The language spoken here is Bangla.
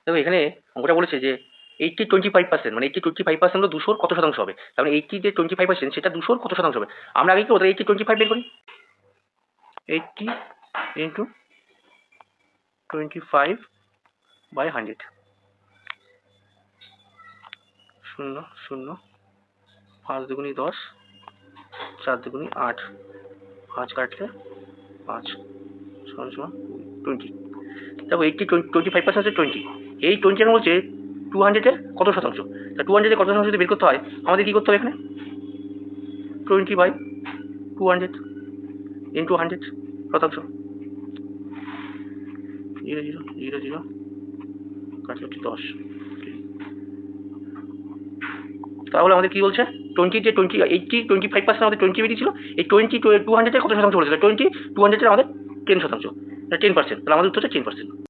দেখো এখানে অঙ্কটা বলেছে যে 80-25%, মানে 80-25% হলো 200 কত শতাংশ হবে, তার মানে 80 যে 25% সেটা 200 কত শতাংশ হবে। আমরা আগে কি ওদের 80-25 বের করি। 80 ইন্টু 25/100, 0 0, 5 দুগুনি 10, 4 দুগুনি 8, 5 কাটলে 5 সমান সমান 20। দেখো 25% হচ্ছে 20, এই 20 এর বলছে 200-এর কত শতাংশ। তা 200-এর কত শতাংশ যদি বের করতে হয় আমাদের কি করতে হবে এখানে, 20/200 ইন্টু 100 শতাংশ। 0 0 0 0 কাটলে হচ্ছে 10। তাহলে আমাদের কি বলছে, 80-25% আমাদের 20 বেরিয়েছিল, এই 200-এর কত শতাংশ বলেছিল, 20-200-এর আমাদের 10 শতাংশ, 10%, তাহলে আমাদের উত্তর হচ্ছে 10%।